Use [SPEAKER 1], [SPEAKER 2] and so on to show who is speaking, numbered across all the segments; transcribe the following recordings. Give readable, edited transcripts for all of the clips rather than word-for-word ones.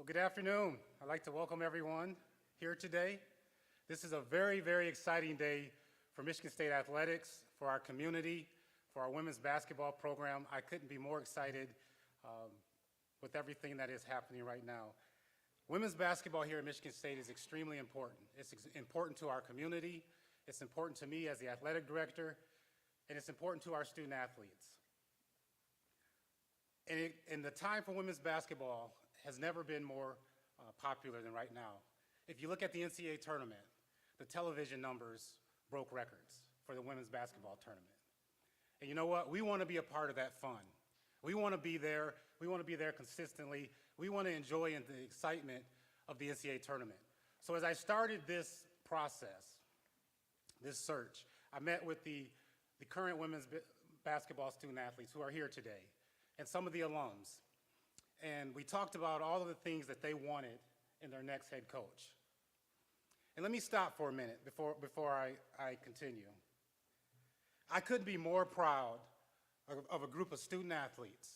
[SPEAKER 1] Good afternoon. I'd like to welcome everyone here today. This is a very, very exciting day for Michigan State Athletics, for our community, for our women's basketball program. I couldn't be more excited with everything that is happening right now. Women's basketball here at Michigan State is extremely important. It's important to our community, it's important to me as the athletic director, and it's important to our student athletes. And the time for women's basketball has never been more popular than right now. If you look at the NCAA tournament, the television numbers broke records for the women's basketball tournament. And you know what? We want to be a part of that fun. We want to be there. We want to be there consistently. We want to enjoy the excitement of the NCAA tournament. So as I started this process, this search, I met with the current women's basketball student athletes who are here today and some of the alums. And we talked about all of the things that they wanted in their next head coach. And let me stop for a minute before I continue. I couldn't be more proud of a group of student athletes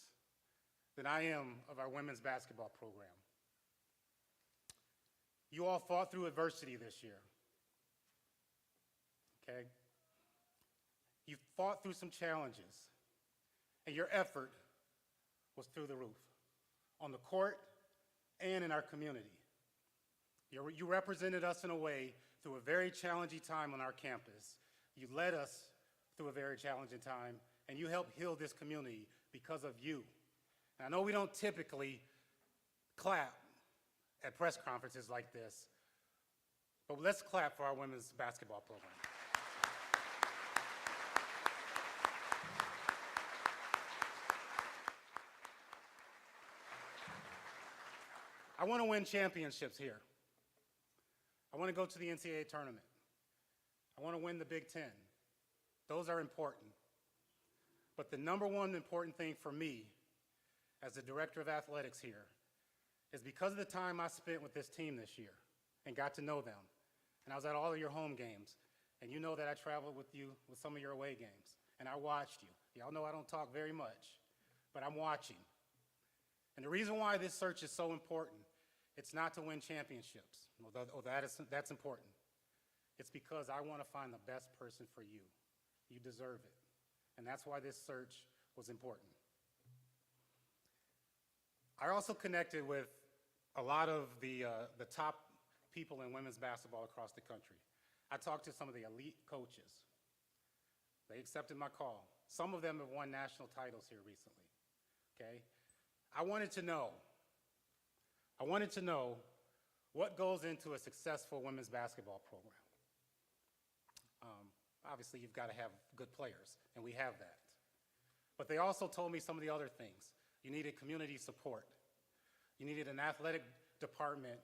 [SPEAKER 1] than I am of our women's basketball program. You all fought through adversity this year, okay? You fought through some challenges, and your effort was through the roof, on the court and in our community. You represented us in a way through a very challenging time on our campus. You led us through a very challenging time, and you helped heal this community because of you. And I know we don't typically clap at press conferences like this, but let's clap for our women's basketball program. I want to win championships here. I want to go to the NCAA tournament. I want to win the Big Ten. Those are important. But the number one important thing for me as the director of athletics here is because of the time I spent with this team this year and got to know them. And I was at all of your home games. And you know that I traveled with you with some of your away games. And I watched you. Y'all know I don't talk very much, but I'm watching. And the reason why this search is so important, it's not to win championships. That's important. It's because I want to find the best person for you. You deserve it. And that's why this search was important. I also connected with a lot of the top people in women's basketball across the country. I talked to some of the elite coaches. They accepted my call. Some of them have won national titles here recently, okay? I wanted to know what goes into a successful women's basketball program. Obviously, you've got to have good players, and we have that. But they also told me some of the other things. You needed community support. You needed an athletic department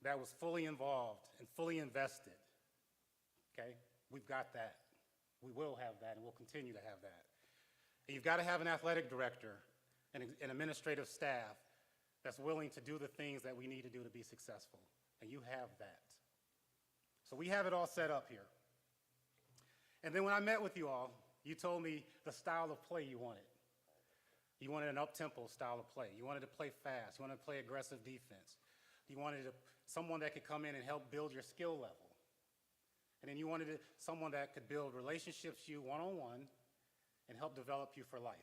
[SPEAKER 1] that was fully involved and fully invested, okay? We've got that. We will have that, and we'll continue to have that. And you've got to have an athletic director and an administrative staff that's willing to do the things that we need to do to be successful, and you have that. So we have it all set up here. And then when I met with you all, you told me the style of play you wanted. You wanted an up-tempo style of play. You wanted to play fast. You wanted to play aggressive defense. You wanted someone that could come in and help build your skill level. And then you wanted someone that could build relationships you one-on-one and help develop you for life.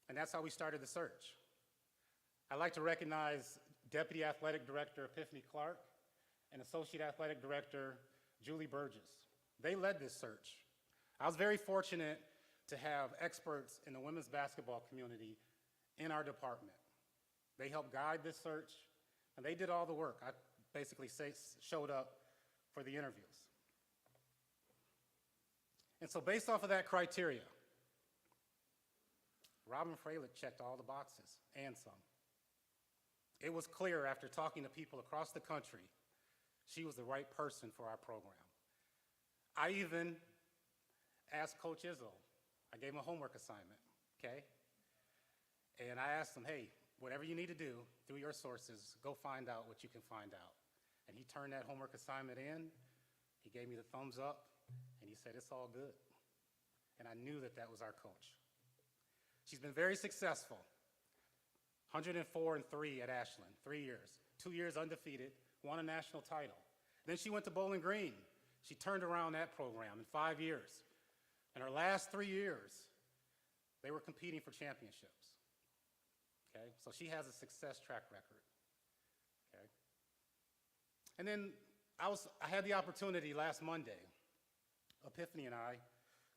[SPEAKER 1] And that's how we started the search. I'd like to recognize Deputy Athletic Director Epiphany Clark and Associate Athletic Director Julie Burgess. They led this search. I was very fortunate to have experts in the women's basketball community in our department. They helped guide this search, and they did all the work. I basically showed up for the interviews. And so based off of that criteria, Robyn Fralick checked all the boxes and some. It was clear after talking to people across the country, she was the right person for our program. I even asked Coach Izzo. I gave him a homework assignment, okay? And I asked him, hey, whatever you need to do through your sources, go find out what you can find out. And he turned that homework assignment in. He gave me the thumbs up, and he said, it's all good. And I knew that that was our coach. She's been very successful. 104-3 at Ashland, 3 years. 2 years undefeated, won a national title. Then she went to Bowling Green. She turned around that program in 5 years. In her last 3 years, they were competing for championships. Okay, so she has a success track record. Okay, and then I had the opportunity last Monday. Epiphany and I,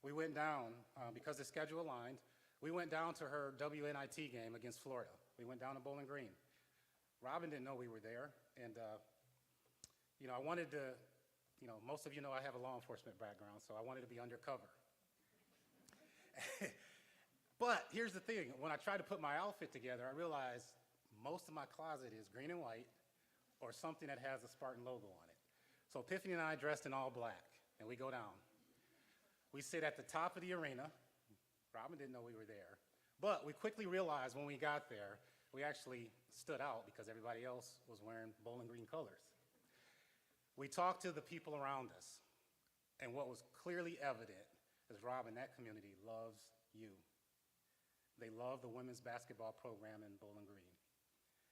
[SPEAKER 1] we went down because the schedule aligned. We went down to her WNIT game against Florida. We went down to Bowling Green. Robyn didn't know we were there, and I wanted to. Most of you know I have a law enforcement background, so I wanted to be undercover. But here's the thing. When I tried to put my outfit together, I realized most of my closet is green and white or something that has a Spartan logo on it. So Epiphany and I dressed in all black, and we go down. We sit at the top of the arena. Robyn didn't know we were there. But we quickly realized when we got there, we actually stood out because everybody else was wearing Bowling Green colors. We talked to the people around us, and what was clearly evident is, Robyn, that community loves you. They love the women's basketball program in Bowling Green.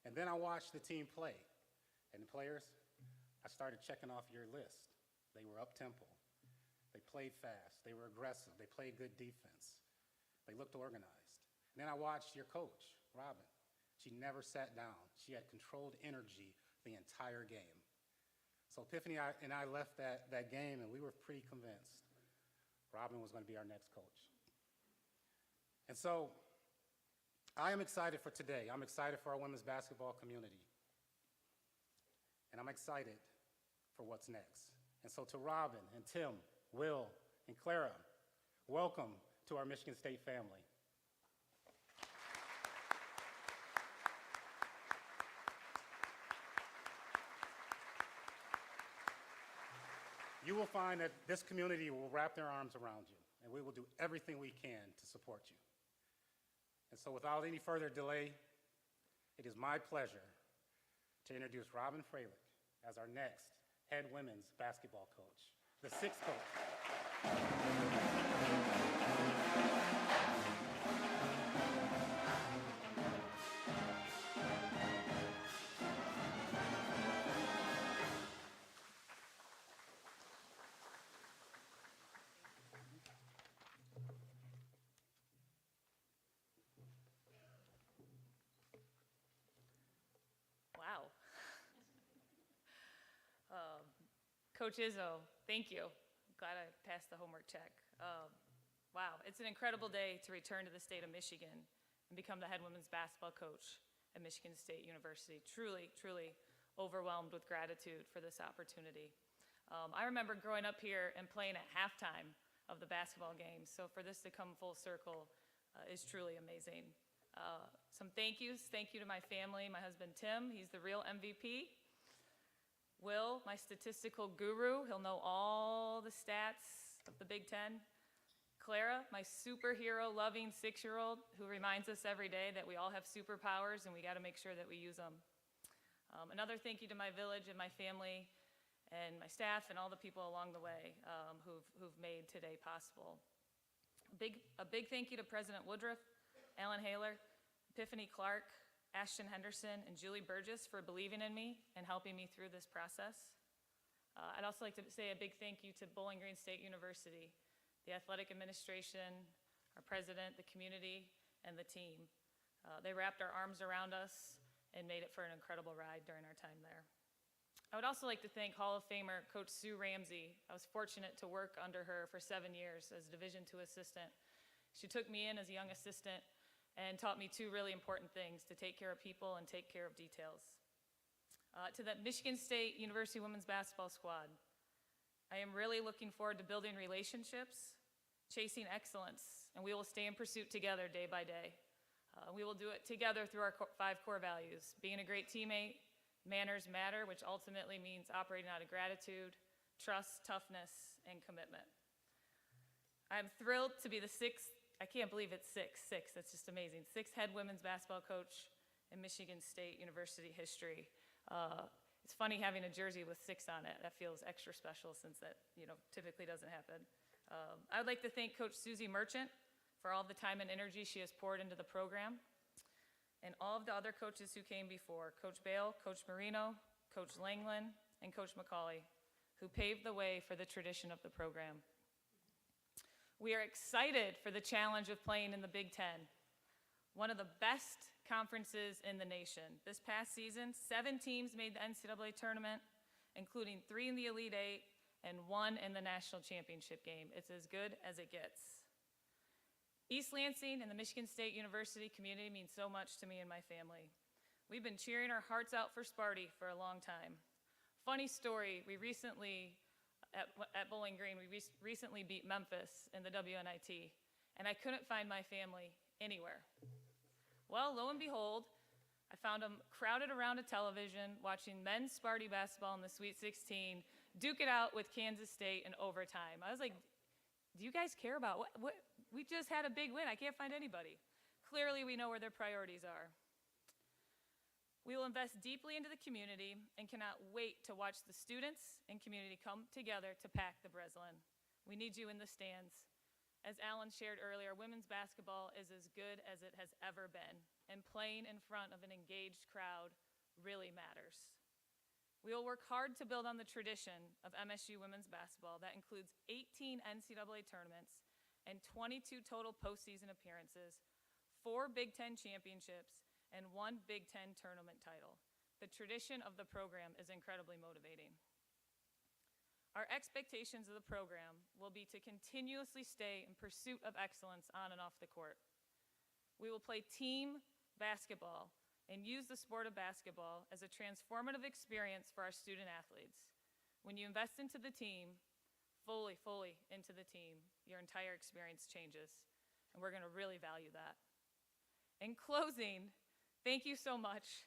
[SPEAKER 1] And then I watched the team play. And the players, I started checking off your list. They were up-tempo. They played fast. They were aggressive. They played good defense. They looked organized. And then I watched your coach, Robyn. She never sat down. She had controlled energy the entire game. So Epiphany and I left that game, and we were pretty convinced Robyn was going to be our next coach. And so I am excited for today. I'm excited for our women's basketball community. And I'm excited for what's next. And so to Robyn and Tim, Will, and Clara, welcome to our Michigan State family. You will find that this community will wrap their arms around you, and we will do everything we can to support you. And so without any further delay, it is my pleasure to introduce Robyn Fralick as our next head women's basketball coach, the sixth coach.
[SPEAKER 2] Wow. Coach Izzo, thank you. Glad I passed the homework check. Wow, it's an incredible day to return to the state of Michigan and become the head women's basketball coach at Michigan State University. Truly, truly overwhelmed with gratitude for this opportunity. I remember growing up here and playing at halftime of the basketball games, so for this to come full circle is truly amazing. Some thank yous. Thank you to my family, my husband Tim, he's the real MVP. Will, my statistical guru, he'll know all the stats of the Big Ten. Clara, my superhero-loving 6-year-old who reminds us every day that we all have superpowers and we got to make sure that we use them. Another thank you to my village and my family and my staff and all the people along the way who've made today possible. A big thank you to President Woodruff, Alan Haler, Epiphany Clark, Ashton Henderson, and Julie Burgess for believing in me and helping me through this process. I'd also like to say a big thank you to Bowling Green State University, the athletic administration, our president, the community, and the team. They wrapped our arms around us and made it for an incredible ride during our time there. I would also like to thank Hall of Famer Coach Sue Ramsey. I was fortunate to work under her for 7 years as Division II assistant. She took me in as a young assistant and taught me 2 really important things: to take care of people and take care of details. To the Michigan State University women's basketball squad, I am really looking forward to building relationships, chasing excellence, and we will stay in pursuit together day by day. We will do it together through our 5 core values: being a great teammate, manners matter, which ultimately means operating out of gratitude, trust, toughness, and commitment. I'm thrilled to be the 6th, I can't believe it's 6, that's just amazing, 6th head women's basketball coach in Michigan State University history. It's funny having a jersey with 6 on it. That feels extra special since that typically doesn't happen. I would like to thank Coach Susie Merchant for all the time and energy she has poured into the program. and all of the other coaches who came before, Coach Bale, Coach Marino, Coach Langland, and Coach McCauley, who paved the way for the tradition of the program. We are excited for the challenge of playing in the Big Ten, one of the best conferences in the nation. This past season, 7 teams made the NCAA tournament, including 3 in the Elite Eight and 1 in the national championship game. It's as good as it gets. East Lansing and the Michigan State University community means so much to me and my family. We've been cheering our hearts out for Sparty for a long time. Funny story, we recently, at Bowling Green, we recently beat Memphis in the WNIT, and I couldn't find my family anywhere. Well, lo and behold, I found them crowded around a television watching men's Sparty basketball in the Sweet 16, duke it out with Kansas State in overtime. I was like, do you guys care about what? We just had a big win. I can't find anybody. Clearly, we know where their priorities are. We will invest deeply into the community and cannot wait to watch the students and community come together to pack the Breslin. We need you in the stands. As Alan shared earlier, women's basketball is as good as it has ever been, and playing in front of an engaged crowd really matters. We will work hard to build on the tradition of MSU women's basketball that includes 18 NCAA tournaments and 22 total postseason appearances, 4 Big Ten championships, and 1 Big Ten tournament title. The tradition of the program is incredibly motivating. Our expectations of the program will be to continuously stay in pursuit of excellence on and off the court. We will play team basketball and use the sport of basketball as a transformative experience for our student athletes. When you invest into the team, fully into the team, your entire experience changes, and we're gonna really value that. In closing, thank you so much.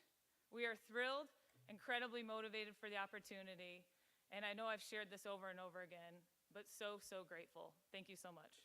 [SPEAKER 2] We are thrilled, incredibly motivated for the opportunity, and I know I've shared this over and over again, but so grateful. Thank you so much.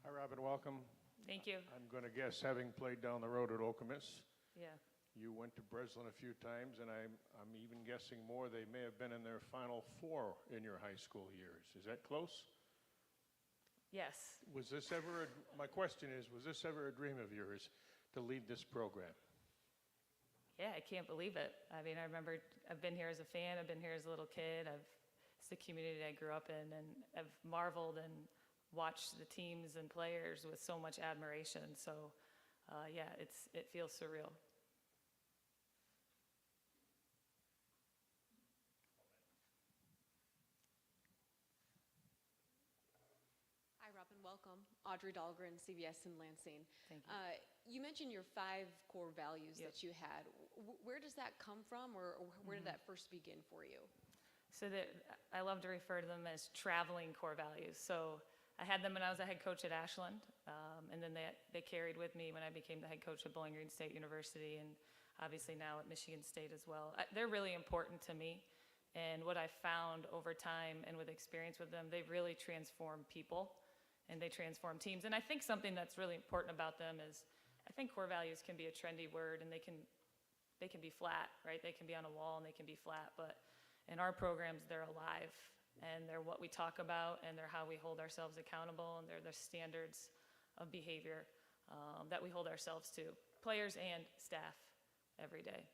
[SPEAKER 3] Hi, Robyn, welcome.
[SPEAKER 2] Thank you.
[SPEAKER 3] I'm going to guess, having played down the road at Okemos,
[SPEAKER 2] Yeah.
[SPEAKER 3] you went to Breslin a few times, and I'm even guessing more, they may have been in their Final Four in your high school years. Is that close?
[SPEAKER 2] Yes.
[SPEAKER 3] Was this ever, my question is, was this ever a dream of yours to lead this program?
[SPEAKER 2] Yeah, I can't believe it. I mean, I remember I've been here as a fan, I've been here as a little kid, it's the community I grew up in, and I've marveled and watched the teams and players with so much admiration. So, yeah, it feels surreal.
[SPEAKER 4] Hi, Robyn. Welcome. Audrey Dahlgren, CBS in Lansing.
[SPEAKER 2] Thank you.
[SPEAKER 4] You mentioned your 5 core values
[SPEAKER 2] Yep.
[SPEAKER 4] that you had. Where does that come from, or where did that first begin for you?
[SPEAKER 2] So I love to refer to them as traveling core values. So I had them when I was a head coach at Ashland, and then they carried with me when I became the head coach at Bowling Green State University, and obviously now at Michigan State as well. They're really important to me, and what I've found over time and with experience with them, they've really transformed people, and they transform teams. And I think something that's really important about them is, I think core values can be a trendy word, and they can be flat, right? They can be on a wall and they can be flat, but in our programs, they're alive. And they're what we talk about, and they're how we hold ourselves accountable, and they're the standards of behavior that we hold ourselves to, players and staff, every day.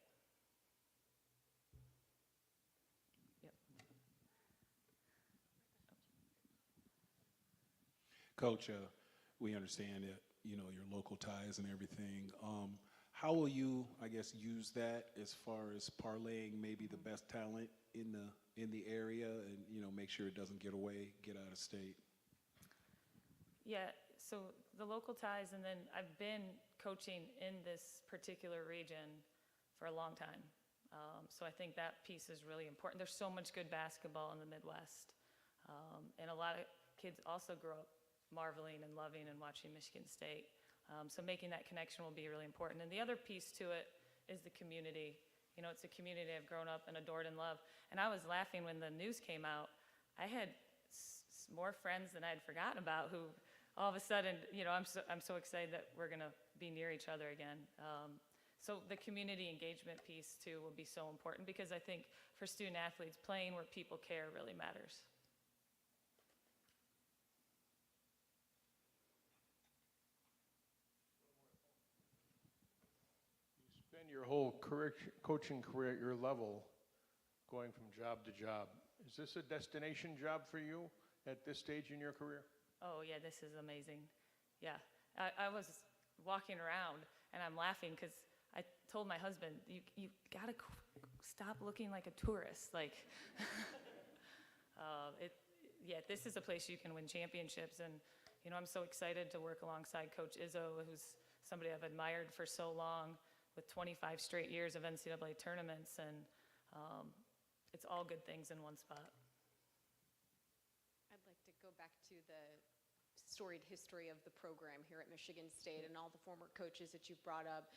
[SPEAKER 2] Yep.
[SPEAKER 5] Coach, we understand that, you know, your local ties and everything. How will you, I guess, use that as far as parlaying maybe the best talent in the area, and, you know, make sure it doesn't get out of state?
[SPEAKER 2] Yeah, so the local ties, and then I've been coaching in this particular region for a long time. So I think that piece is really important. There's so much good basketball in the Midwest. And a lot of kids also grow up marveling and loving and watching Michigan State. So making that connection will be really important. And the other piece to it is the community. You know, it's a community I've grown up and adored and loved. And I was laughing when the news came out. I had more friends than I had forgotten about who all of a sudden, you know, I'm so excited that we're going to be near each other again. So the community engagement piece too will be so important because I think for student athletes, playing where people care really matters.
[SPEAKER 3] You spend your whole career, coaching career at your level, going from job to job. Is this a destination job for you at this stage in your career?
[SPEAKER 2] Oh yeah, this is amazing. Yeah, I was walking around and I'm laughing because I told my husband, you gotta stop looking like a tourist. Like, this is a place you can win championships. And, you know, I'm so excited to work alongside Coach Izzo, who's somebody I've admired for so long with 25 straight years of NCAA tournaments. And it's all good things in one spot.
[SPEAKER 4] I'd like to go back to the storied history of the program here at Michigan State and all the former coaches that you've brought up,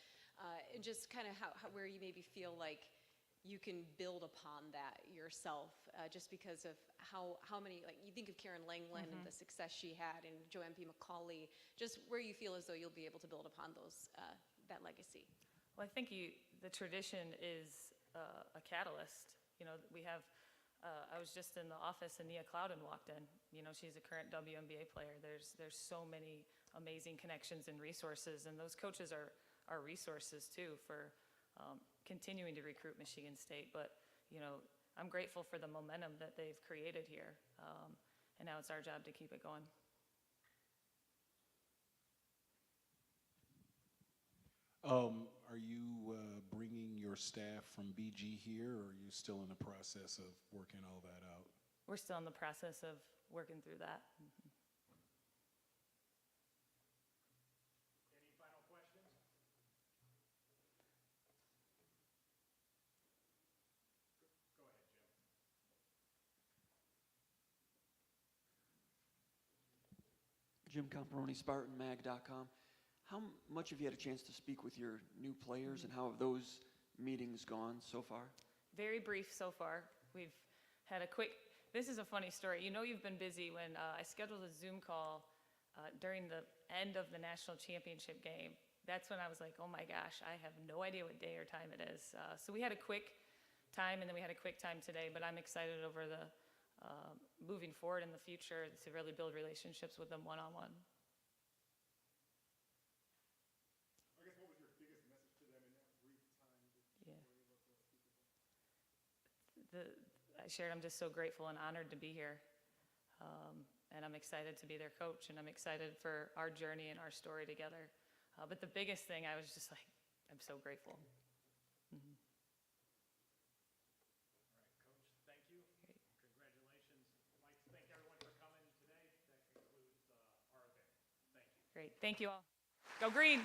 [SPEAKER 4] and just kind of where you maybe feel like you can build upon that yourself, just because of how many, like you think of Karen Langland and the success she had, and Joanne P. McCauley, just where you feel as though you'll be able to build upon those, that legacy.
[SPEAKER 2] Well, I think the tradition is a catalyst. You know, we have, I was just in the office and Nia Clouden walked in. You know, she's a current WNBA player. There's so many amazing connections and resources, and those coaches are resources too for continuing to recruit Michigan State. But, you know, I'm grateful for the momentum that they've created here, and now it's our job to keep it going.
[SPEAKER 5] Are you bringing your staff from BG here, or are you still in the process of working all that out?
[SPEAKER 2] We're still in the process of working through that.
[SPEAKER 3] Any final questions? Go ahead, Jim.
[SPEAKER 6] Jim Comparoni, SpartanMag.com. How much have you had a chance to speak with your new players, and how have those meetings gone so far?
[SPEAKER 2] Very brief so far. We've had a quick, this is a funny story. You know you've been busy when I scheduled a Zoom call during the end of the national championship game. That's when I was like, oh my gosh, I have no idea what day or time it is. So we had a quick time, and then we had a quick time today, but I'm excited over the moving forward in the future to really build relationships with them one-on-one. I shared I'm just so grateful and honored to be here. And I'm excited to be their coach, and I'm excited for our journey and our story together. But the biggest thing, I was just like, I'm so grateful.
[SPEAKER 3] All right, Coach, thank you.
[SPEAKER 2] Great.
[SPEAKER 3] Congratulations. I'd like to thank everyone for coming today. That concludes our event. Thank you.
[SPEAKER 2] Great. Thank you all. Go Green.